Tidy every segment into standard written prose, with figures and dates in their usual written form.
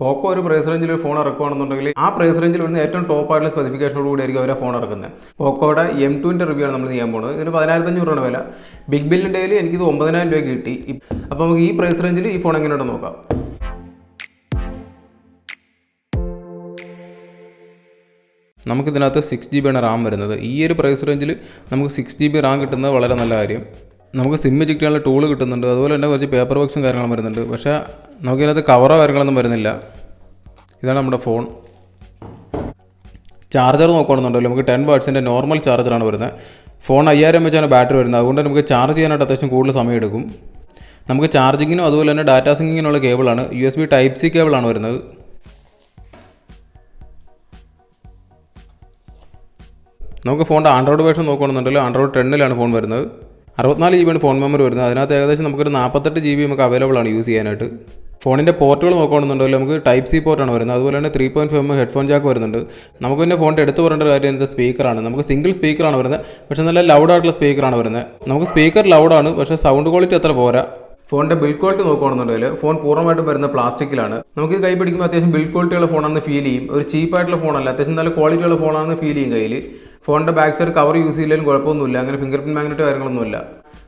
പോക്കോ ഒരു പ്രൈസ് റേഞ്ചിൽ ഒരു ഫോൺ ഇറക്കുകയാണെന്നുണ്ടെങ്കിൽ ആ പ്രൈസ് റേഞ്ചിൽ വരുന്ന ഏറ്റവും ടോപ്പ് ആയിട്ടുള്ള സ്പെസിഫിക്കേഷനോട് കൂടി ആയിരിക്കും അവരെ ഫോൺ ഇറക്കുന്നത്. പോക്കോയുടെ M2ൻ്റെ റിവ്യൂ ആണ് നമ്മൾ ചെയ്യാൻ പോകുന്നത്. ഇതിന് 15,500 രൂപയാണ് വില. ബിഗ് ബില്ലിൻ്റെ എനിക്കിത് 9,000 രൂപയ്ക്ക് കിട്ടി. അപ്പോൾ നമുക്ക് ഈ പ്രൈസ് റേഞ്ചിൽ ഈ ഫോൺ എങ്ങനെയുണ്ടെന്ന് നോക്കാം. നമുക്കിതിനകത്ത് 6GB ആണ് റാം വരുന്നത്. ഈ ഒരു പ്രൈസ് റേഞ്ചിൽ നമുക്ക് 6GB റാം കിട്ടുന്നത് വളരെ നല്ല കാര്യം. നമുക്ക് സിം ഇജക്റ്റ് ചെയ്യാനുള്ള ടൂൾ കിട്ടുന്നുണ്ട്. അതുപോലെ തന്നെ കുറച്ച് പേപ്പർ വർക്ക്സും കാര്യങ്ങളും വരുന്നുണ്ട്. പക്ഷേ നമുക്കിതിനകത്ത് കവറോ കാര്യങ്ങളൊന്നും വരുന്നില്ല. ഇതാണ് നമ്മുടെ ഫോൺ. ചാർജർ നോക്കുകയാണെന്നുണ്ടല്ലോ നമുക്ക് 10 വാട്ട്സിൻ്റെ നോർമൽ ചാർജറാണ് വരുന്നത്. ഫോൺ 5000 mAh ആണ് ബാറ്ററി വരുന്നത്. അതുകൊണ്ട് നമുക്ക് ചാർജ് ചെയ്യാനായിട്ട് അത്യാവശ്യം കൂടുതൽ സമയം എടുക്കും. നമുക്ക് ചാർജിങ്ങിനും അതുപോലെ തന്നെ ഡാറ്റാ സിങ്കിങ്ങിനുള്ള കേബിളാണ്. USB Type-C കേബിളാണ് വരുന്നത്. നമുക്ക് ഫോണിൻ്റെ ആൻഡ്രോയിഡ് വേർഷൻ നോക്കുകയാണെന്നുണ്ടെങ്കിൽ ആൻഡ്രോയിഡ് 10 ഫോൺ വരുന്നത്. 64GB ഫോൺ മെമ്മറി വരുന്നത്. അതിനകത്ത് ഏകദേശം നമുക്കൊരു 48GB നമുക്ക് അവൈലബിൾ ആണ് യൂസ് ചെയ്യാനായിട്ട്. ഫോണിൻ്റെ പോർട്ടുകൾ നോക്കുകയാണെന്നുണ്ടെങ്കിൽ നമുക്ക് Type-C പോർട്ടാണ് വരുന്നത്. അതുപോലെ തന്നെ 3.5mm ഹെഡ്ഫോൺ ജാക്ക് വരുന്നുണ്ട്. നമുക്ക് പിന്നെ ഫോണിൻ്റെ എടുത്ത് പറയേണ്ട കാര്യം എന്താ സ്പീക്കറാണ്. നമുക്ക് സിംഗിൾ സ്പീക്കറാണ് വരുന്നത്. പക്ഷേ നല്ല ലൗഡായിട്ടുള്ള സ്പീക്കറാണ് വരുന്നത്. നമുക്ക് സ്പീക്കർ ലൗഡാണ്, പക്ഷേ സൗണ്ട് ക്വാളിറ്റി അത്ര പോരാ. ഫോണിൻ്റെ ബിൽഡ് ക്വാളിറ്റി നോക്കുകയാണെന്നുണ്ടെങ്കിൽ ഫോൺ പൂർണ്ണമായിട്ടും വരുന്ന പ്ലാസ്റ്റിക്കിലാണ്. നമുക്ക് കൈ പിടിക്കുമ്പോൾ അത്യാവശ്യം ബിൽഡ് ക്വാളിറ്റിയുള്ള ഫോണാണെന്ന് ഫീൽ ചെയ്യും. ഒരു ചീപ്പായിട്ടുള്ള ഫോണല്ല, അത്യാവശ്യം നല്ല ക്വാളിറ്റിയുള്ള ഫോണാണെന്ന് ഫീൽ ചെയ്യും കയ്യിൽ. ഫോണിൻ്റെ ബാക്ക് സൈഡ് കവർ യൂസ് ചെയ്യില്ലെങ്കിലും കുഴപ്പമൊന്നുമില്ല. അങ്ങനെ ഫിംഗർ പ്രിന്റ് മാഗ്നറ്റ് കാര്യങ്ങളൊന്നുമില്ല.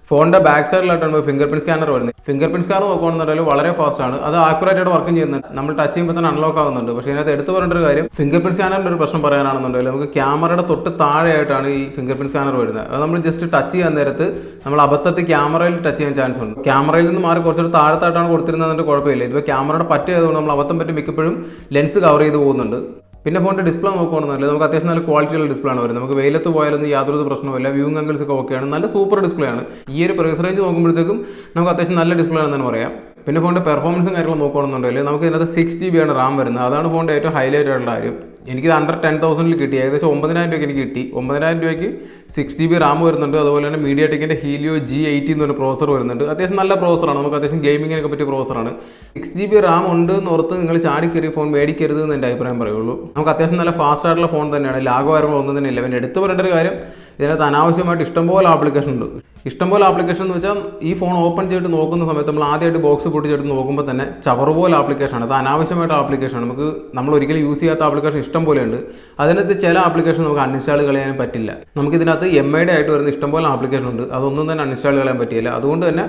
ഫോണിൻ്റെ ബാക്ക് സൈഡിലായിട്ടാണ് ഫിംഗർ പ്രിന്റ് സ്കാനർ വരുന്നത്. ഫിംഗർ പ്രിന്റ് സ്കാനർ നോക്കുകയാണെന്നുണ്ടെങ്കിൽ വളരെ ഫാസ്റ്റ് ആണ്. അത് ആക്യുറേറ്റ് ആയിട്ട് വർക്കും ചെയ്യുന്നുണ്ട്. നമ്മൾ ടച്ച് ചെയ്യുമ്പോൾ തന്നെ അൺലോക്ക് ആകുന്നുണ്ട്. പക്ഷേ ഇതിനകത്ത് എടുത്തു പറയേണ്ട ഒരു കാര്യം, ഫിംഗർ പ്രിന്റ് സ്കാനറിൻ്റെ ഒരു പ്രശ്നം പറയാനാണെന്നുണ്ടെങ്കിൽ നമുക്ക് ക്യാമറയുടെ തൊട്ട് താഴെയായിട്ടാണ് ഈ ഫിംഗർ പ്രിന്റ് സ്കാനർ വരുന്നത്. അത് നമ്മൾ ജസ്റ്റ് ടച്ച് ചെയ്യാൻ നേരത്ത് നമ്മൾ അബദ്ധത്തിൽ ക്യാമറയിൽ ടച്ച് ചെയ്യാൻ ചാൻസ് ഉണ്ട്. ക്യാമറയിൽ നിന്ന് മാറി കുറച്ചൊരു താഴത്തായിട്ടാണ് കൊടുത്തിരുന്നതിൻ്റെ കുഴപ്പമില്ല. ഇതിപ്പോൾ ക്യാമറയുടെ പറ്റിയതുകൊണ്ട് നമ്മൾ അബദ്ധം പറ്റി മിക്കപ്പോഴും ലെൻസ് കവർ ചെയ്ത് പോകുന്നുണ്ട്. പിന്നെ ഫോണിൻ്റെ ഡിസ്പ്ലേ നോക്കുകയാണെന്നുണ്ടെങ്കിൽ നമുക്ക് അത്യാവശ്യം നല്ല ക്വാളിറ്റിയുള്ള ഡിസ്പ്ലേ ആണ് വരുന്നത്. നമുക്ക് വെയിലത്ത് പോയാലൊന്നും യാതൊരു പ്രശ്നമില്ല. വ്യൂയിങ് ആംഗിൾസ് ഒക്കെ ഓക്കെയാണ്. നല്ല സൂപ്പർ ഡിസ്പ്ലേ ആണ്. ഈ ഒരു പ്രൈസ് റേഞ്ച് നോക്കുമ്പോഴത്തേക്കും നമുക്ക് അത്യാവശ്യം നല്ല ഡിസ്പ്ലേ ആണെന്ന് തന്നെ പറയാം. പിന്നെ ഫോണിൻ്റെ പെർഫോമൻസും കാര്യങ്ങളും നോക്കുകയാണെന്നുണ്ടെങ്കിൽ നമുക്ക് ഇതിനകത്ത് 6GB ആണ് റാം വരുന്നത്. അതാണ് ഫോണിൻ്റെ ഏറ്റവും ഹൈലൈറ്റ് ആയിട്ടുള്ള കാര്യം. എനിക്കിത് അണ്ടർ 10,000 കിട്ടി. ഏകദേശം 9,000 രൂപയ്ക്ക് എനിക്ക് കിട്ടി. 9,000 രൂപയ്ക്ക് 6GB റാം വരുന്നുണ്ട്. അതുപോലെ തന്നെ മീഡിയാടെക്കിൻ്റെ ഹീലിയോ G80 എന്ന് പറഞ്ഞ പ്രോസർ വരുന്നുണ്ട്. അത്യാവശ്യം നല്ല പ്രോസറാണ്. നമുക്ക് അത്യാവശ്യം ഗെയിമിങ്ങിനൊക്കെ പറ്റിയ പ്രോസറാണ്. 6GB റാം ഉണ്ട് എന്ന് ഓർത്ത് നിങ്ങൾ ചാടിക്കയറി ഫോൺ മേടിക്കരുത് എന്ന് എൻ്റെ അഭിപ്രായം പറയുള്ളൂ. നമുക്ക് അത്യാവശ്യം നല്ല ഫാസ്റ്റ് ആയിട്ടുള്ള ഫോൺ തന്നെയാണ്. ലാഗോ കാര്യങ്ങളോ ഒന്നും തന്നെ ഇല്ല. പിന്നെ എടുത്തു പറയേണ്ട ഒരു കാര്യം, ഇതിനകത്ത് അനാവശ്യമായിട്ട് ഇഷ്ടംപോലെ ആപ്ലിക്കേഷൻ ഉണ്ട്. ഇഷ്ടംപോലെ ആപ്ലിക്കേഷൻ എന്ന് വെച്ചാൽ ഈ ഫോൺ ഓപ്പൺ ചെയ്തിട്ട് നോക്കുന്ന സമയത്ത് നമ്മൾ ആദ്യമായിട്ട് ബോക്സ് പൊട്ടിച്ചെടുത്ത് നോക്കുമ്പോൾ തന്നെ ചവറുപോലെ ആപ്ലിക്കേഷനാണ്. അത് അനാവശ്യമായിട്ട് ആപ്ലിക്കേഷനാണ്. നമ്മൾ ഒരിക്കലും യൂസ് ചെയ്യാത്ത ആപ്ലിക്കേഷൻ ഇഷ്ടം പോലെ ഉണ്ട്. അതിനകത്ത് ചില ആപ്ലിക്കേഷൻ നമുക്ക് അൺഇൻസ്റ്റാൾ കളയാനും പറ്റില്ല. നമുക്കിതിനകത്ത് MIയുടെ ആയിട്ട് വരുന്ന ഇഷ്ടംപോലെ ആപ്ലിക്കേഷൻ ഉണ്ട്. അതൊന്നും തന്നെ അൺഇൻസ്റ്റാൾ കളയാൻ പറ്റില്ല. അതുകൊണ്ട് തന്നെ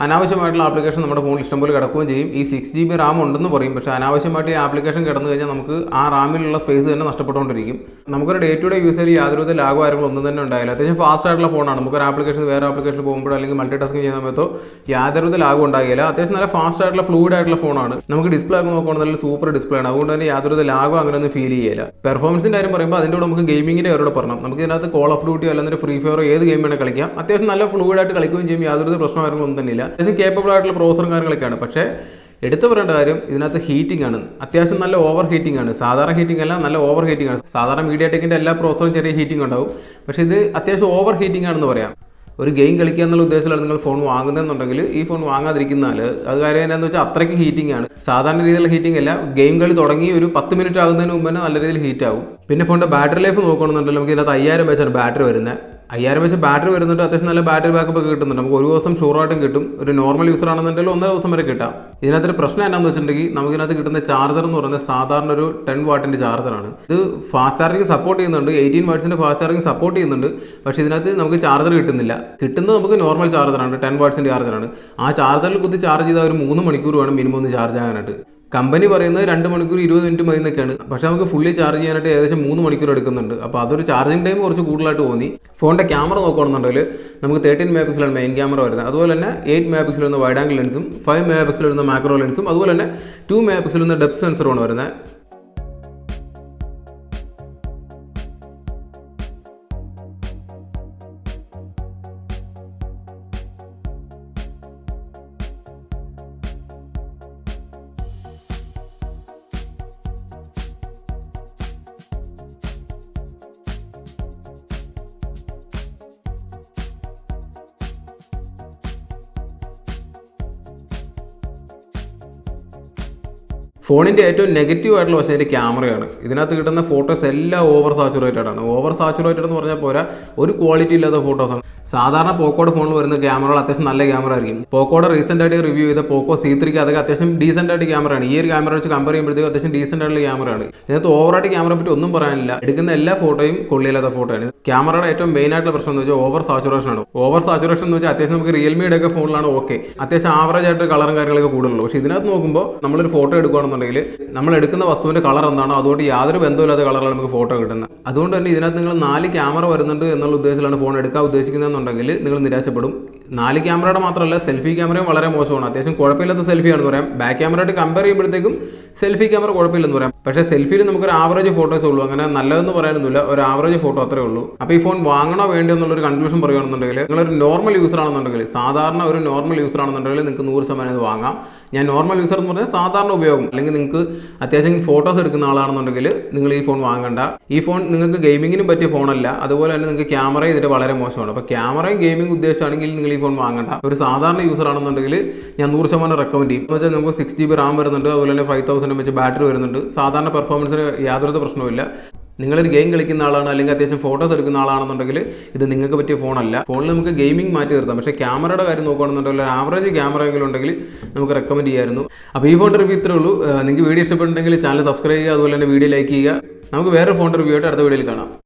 അനാവശ്യമായിട്ടുള്ള ആപ്ലിക്കേഷൻ നമ്മുടെ ഫോണിൽ ഇഷ്ടംപോലെ കിടക്കുകയും ചെയ്യും. ഈ 6GB റാം ഉണ്ടെന്ന് പറയും, പക്ഷേ അനാവശ്യമായിട്ട് ഈ ആപ്ലിക്കേഷൻ കിടന്നു കഴിഞ്ഞാൽ നമുക്ക് ആ റാമിലുള്ള സ്പേസ് തന്നെ നഷ്ടപ്പെട്ടുകൊണ്ടിരിക്കും. നമുക്കൊരു ഡേ ടു ഡേ യൂസേജ് യാതൊരു ലാഗോ കാര്യങ്ങളോ ഒന്നും തന്നെ ഉണ്ടായില്ല. അത്യാവശ്യം ഫാസ്റ്റ് ആയിട്ടുള്ള ഫോണാണ്. നമുക്കൊരു ആപ്ലിക്കേഷൻ വേറെ ആപ്ലിക്കേഷനിൽ പോകുമ്പോഴോ അല്ലെങ്കിൽ മൾട്ടി ടാസ്കിങ് ചെയ്യുന്ന സമയത്തോ യാതൊരു ലാഗോ ഉണ്ടാകില്ല. അത്യാവശ്യം നല്ല ഫാസ്റ്റ് ആയിട്ടുള്ള ഫ്ലൂയിഡ് ആയിട്ടുള്ള ഫോണാണ്. നമുക്ക് ഡിസ്പ്ലേ ഒക്കെ നോക്കുകയാണെങ്കിൽ സൂപ്പർ ഡിസ്പ്ലേ ആണ്. അതുകൊണ്ട് തന്നെ യാതൊരു ലാഗോ അങ്ങനെയൊന്നും ഫീൽ ചെയ്യില്ല. പെർഫോമൻസിൻ്റെ കാര്യം പറയുമ്പോൾ അതിൻ്റെ കൂടെ നമുക്ക് ഗെയിമിങ്ങിൻ്റെ അവരോട് പറഞ്ഞു. നമുക്ക് ഇതിനകത്ത് കോൾ ഓഫ് ഡ്യൂട്ടിയോ അല്ലെങ്കിൽ ഫ്രീ ഫയറോ ഏത് ഗെയിം വേണമെങ്കിൽ കളിക്കാം. അത്യാവശ്യം നല്ല ഫ്ലൂയിഡ് ആയിട്ട് കളിക്കുകയും ചെയ്യും. യാതൊരു പ്രശ്നം കാര്യങ്ങളൊന്നും തന്നെ ഇല്ല. അത്യാവശ്യം കേപ്പബിൾ ആയിട്ടുള്ള പ്രോസറും കാര്യങ്ങളൊക്കെയാണ്. പക്ഷേ എടുത്തു പറയേണ്ട കാര്യം, ഇതിനകത്ത് ഹീറ്റിംഗ് ആണ്. അത്യാവശ്യം നല്ല ഓവർ ഹീറ്റിംഗ് ആണ്. സാധാരണ ഹീറ്റിംഗ് അല്ല, നല്ല ഓവർ ഹീറ്റിംഗ് ആണ്. സാധാരണ മീഡിയാടെക്കിൻ്റെ എല്ലാ പ്രോസറും ചെറിയ ഹീറ്റിംഗ് ഉണ്ടാവും. പക്ഷേ ഇത് അത്യാവശ്യം ഓവർ ഹീറ്റിംഗ് ആണെന്ന് പറയാം. ഒരു ഗെയിം കളിക്കുക എന്നുള്ള ഉദ്ദേശത്തിലാണ് നിങ്ങൾ ഫോൺ വാങ്ങുന്നതെന്നുണ്ടെങ്കിൽ ഈ ഫോൺ വാങ്ങാതിരിക്കുന്നാൽ അത് കാര്യം എന്താണെന്ന് വെച്ചാൽ അത്രയ്ക്ക് ഹീറ്റിംഗ് ആണ്. സാധാരണ രീതിയിലുള്ള ഹീറ്റിംഗ് അല്ല. ഗെയിം കളി തുടങ്ങി ഒരു 10 മിനിറ്റ് ആകുന്നതിന് മുമ്പ് തന്നെ നല്ല രീതിയിൽ ഹീറ്റ് ആകും. പിന്നെ ഫോണിൻ്റെ ബാറ്ററി ലൈഫ് നോക്കുകയാണെന്നുണ്ടെങ്കിൽ നമുക്ക് ഇതിനകത്ത് 5000 mAh ആണ് ബാറ്ററി വരുന്നത്. 5000 mAh ബാറ്ററി വരുന്നുണ്ട്. അത്യാവശ്യം നല്ല ബാറ്ററി ബാക്കപ്പ് ഒക്കെ കിട്ടുന്നുണ്ട്. നമുക്ക് ഒരു ദിവസം ഷുവറായിട്ടും കിട്ടും. ഒരു നോർമൽ യൂസർ ആണെന്നുണ്ടെങ്കിൽ 1.5 ദിവസം വരെ കിട്ടാം. ഇതിനകത്തൊരു പ്രശ്നം എന്താണെന്ന് വെച്ചിട്ടുണ്ടെങ്കിൽ നമുക്കിതിനകത്ത് കിട്ടുന്ന ചാർജർ എന്ന് പറയുന്നത് സാധാരണ ഒരു 10 വാട്ടിൻ്റെ ചാർജറാണ്. ഇത് ഫാസ്റ്റ് ചാർജിങ് സപ്പോർട്ട് ചെയ്യുന്നുണ്ട്. 18 വാട്ട്സിൻ്റെ ഫാസ്റ്റ് ചാർജിങ് സപ്പോർട്ട് ചെയ്യുന്നുണ്ട്. പക്ഷേ ഇതിനകത്ത് നമുക്ക് ചാർജർ കിട്ടുന്നില്ല. കിട്ടുന്നത് നമുക്ക് നോർമൽ ചാർജറാണ്, 10 വാട്ട്സിൻ്റെ ചാർജറാണ്. ആ ചാർജറിൽ കുത്തി ചാർജ് ചെയ്താൽ ഒരു 3 മണിക്കൂർ വേണം മിനിമം ഒന്ന് ചാർജ് ആകാനായിട്ട്. കമ്പനി പറയുന്നത് 2 മണിക്കൂർ 20 മിനിറ്റ് മതി എന്നൊക്കെയാണ്. പക്ഷേ നമുക്ക് ഫുള്ളി ചാർജ് ചെയ്യാനായിട്ട് ഏകദേശം 3 മണിക്കൂർ എടുക്കുന്നുണ്ട്. അപ്പോൾ അതൊരു ചാർജിങ് ടൈം കുറച്ച് കൂടുതലായിട്ട് തോന്നി. ഫോണിൻ്റെ ക്യാമറ നോക്കുകയാണെന്നുണ്ടെങ്കിൽ നമുക്ക് 13 MP മെയിൻ ക്യാമറ വരുന്നത്. അതുപോലെ തന്നെ 8 MP വരുന്ന വൈഡ് ആംഗിൾ ലെൻസും 5 MP വരുന്ന മാക്രോ ലെൻസും അതുപോലെ തന്നെ 2 MP വരുന്ന ഡെപ്ത് സെൻസറുമാണ് വരുന്നത്. ഫോണിൻ്റെ ഏറ്റവും നെഗറ്റീവ് ആയിട്ടുള്ള വശം അതിൻ്റെ ക്യാമറയാണ്. ഇതിനകത്ത് കിട്ടുന്ന ഫോട്ടോസ് എല്ലാം ഓവർ സാച്ചുറേറ്റഡ് ആണ്. ഓവർ സാച്ചുറേറ്റഡ് എന്ന് പറഞ്ഞാൽ പോരാ, ഒരു ക്വാളിറ്റി ഇല്ലാത്ത ഫോട്ടോസാണ്. സാധാരണ പോക്കോയുടെ ഫോണിൽ വരുന്ന ക്യാമറകൾ അത്യാവശ്യം നല്ല ക്യാമറ ആയിരിക്കും. പോക്കോയുടെ റീസെൻ്റ് ആയിട്ട് റിവ്യൂ ചെയ്ത പോക്കോ C3 അതൊക്കെ അത്യാവശ്യം ഡീസെൻ്റ് ആയിട്ട് ക്യാമറയാണ്. ഈ ഒരു ക്യാമറ വെച്ച് കമ്പയർ ചെയ്യുമ്പോഴത്തേക്കും അത്യാവശ്യം ഡീസെൻ്റ് ആയിട്ടുള്ള ക്യാമറയാണ്. ഇതിനകത്ത് ഓവറായിട്ട് ക്യാമറയെ പറ്റി ഒന്നും പറയാനില്ല. എടുക്കുന്ന എല്ലാ ഫോട്ടോയും കൊള്ളിയില്ലാത്ത ഫോട്ടോയാണ്. ക്യാമറയുടെ ഏറ്റവും മെയിൻ ആയിട്ടുള്ള പ്രശ്നം എന്ന് വെച്ചാൽ ഓവർ സാച്ചുറേഷൻ ആണ്. ഓവർ സാച്ചുറേഷൻ എന്ന് വെച്ചാൽ അത്യാവശ്യം നമുക്ക് റിയൽമിയുടെ ഒക്കെ ഫോണിലാണ് ഓക്കെ, അത്യാവശ്യം ആവറേജ് ആയിട്ട് കളറും കാര്യങ്ങളൊക്കെ കൂടുതലുള്ളൂ. പക്ഷേ ഇതിനകത്ത് നോക്കുമ്പോൾ നമ്മളൊരു ഫോട്ടോ എടുക്കുകയാണെന്നുണ്ടെങ്കിൽ നമ്മൾ എടുക്കുന്ന വസ്തുവിന്റെ കളർ എന്താണോ അതുകൊണ്ട് യാതൊരു ബന്ധമില്ലാത്ത കളറാണ് നമുക്ക് ഫോട്ടോ കിട്ടുന്നത്. അതുകൊണ്ട് തന്നെ ഇതിനകത്ത് നിങ്ങൾ 4 ക്യാമറ വരുന്നുണ്ട് എന്നുള്ള ഉദ്ദേശത്തിലാണ് ഫോൺ എടുക്കാൻ ഉദ്ദേശിക്കുന്നതെന്നുണ്ടെങ്കിൽ നിങ്ങൾ നിരാശപ്പെടും. 4 ക്യാമറയുടെ മാത്രമല്ല, സെൽഫി ക്യാമറയും വളരെ മോശമാണ്. അത്യാവശ്യം കുഴപ്പമില്ലാത്ത സെൽഫിയാണെന്ന് പറയാം. ബാക്ക് ക്യാമറയായിട്ട് കമ്പയർ ചെയ്യുമ്പോഴത്തേക്കും സെൽഫി ക്യാമറ കുഴപ്പമില്ലെന്ന് പറയാം. പക്ഷേ സെൽഫിയിൽ നമുക്കൊരു ആവറേജ് ഫോട്ടോസേ ഉള്ളൂ. അങ്ങനെ നല്ലതെന്ന് പറയാനൊന്നുമില്ല, ഒരു ആവറേജ് ഫോട്ടോ അത്രേ ഉള്ളൂ. അപ്പോൾ ഈ ഫോൺ വാങ്ങണോ വേണ്ടോ എന്നുള്ളൊരു കൺഫ്യൂഷൻ പറയുകയാണെന്നുണ്ടെങ്കിൽ, നിങ്ങളൊരു നോർമൽ യൂസർ ആണെന്നുണ്ടെങ്കിൽ, സാധാരണ ഒരു നോർമൽ യൂസർ ആണെന്നുണ്ടെങ്കിൽ നിങ്ങൾക്ക് 100% ഇത് വാങ്ങാം. ഞാൻ നോർമൽ യൂസർ എന്ന് പറഞ്ഞാൽ സാധാരണ ഉപയോഗം, അല്ലെങ്കിൽ നിങ്ങൾക്ക് അത്യാവശ്യം ഫോട്ടോസ് എടുക്കുന്ന ആളാണെന്നുണ്ടെങ്കിൽ നിങ്ങൾ ഈ ഫോൺ വാങ്ങണ്ട. ഈ ഫോൺ നിങ്ങൾക്ക് ഗെയിമിങ്ങിനും പറ്റിയ ഫോണല്ല. അതുപോലെ തന്നെ നിങ്ങൾക്ക് ക്യാമറ ഇതിൻ്റെ വളരെ മോശമാണ്. അപ്പോൾ ക്യാമറയും ഗെയിമിംഗ് ഉദ്ദേശമാണെങ്കിൽ നിങ്ങൾ ഈ ഫോൺ വാങ്ങണ്ട. ഒരു സാധാരണ യൂസർ ആണെന്നുണ്ടെങ്കിൽ ഞാൻ 100% റെക്കമെൻഡ് ചെയ്യും. എന്ന് വെച്ചാൽ നമുക്ക് 6GB RAM വരുന്നുണ്ട്, അതുപോലെ തന്നെ 5000 mAh ബാറ്ററി വരുന്നുണ്ട്. സാധാരണ പെർഫോമൻസിന് യാതൊരു പ്രശ്നവുമില്ല. നിങ്ങളൊരു ഗെയിം കളിക്കുന്ന ആളാണ്, അല്ലെങ്കിൽ അത്യാവശ്യം ഫോട്ടോസ് എടുക്കുന്ന ആളാണെന്നുണ്ടെങ്കിൽ ഇത് നിങ്ങൾക്ക് പറ്റിയ ഫോണല്ല. ഫോണിൽ നമുക്ക് ഗെയിമിംഗ് മാറ്റി നിർത്താം. പക്ഷേ ക്യാമറയുടെ കാര്യം നോക്കുകയാണെന്നുണ്ടെങ്കിൽ ആവറേജ് ക്യാമറ എങ്കിലും ഉണ്ടെങ്കിൽ നമുക്ക് റെക്കമെൻഡ് ചെയ്യായിരുന്നു. അപ്പോൾ ഈ ഫോണിൻ്റെ റിവ്യൂ ഇത്രേ ഉള്ളൂ. നിങ്ങൾക്ക് വീഡിയോ ഇഷ്ടപ്പെട്ടുണ്ടെങ്കിൽ ചാനൽ സബ്സ്ക്രൈബ് ചെയ്യുക, അതുപോലെ തന്നെ വീഡിയോ ലൈക്ക് ചെയ്യുക. നമുക്ക് വേറെ ഫോണിൻ്റെ റിവ്യൂ ആയിട്ട് അടുത്ത വീഡിയോയിൽ കാണാം.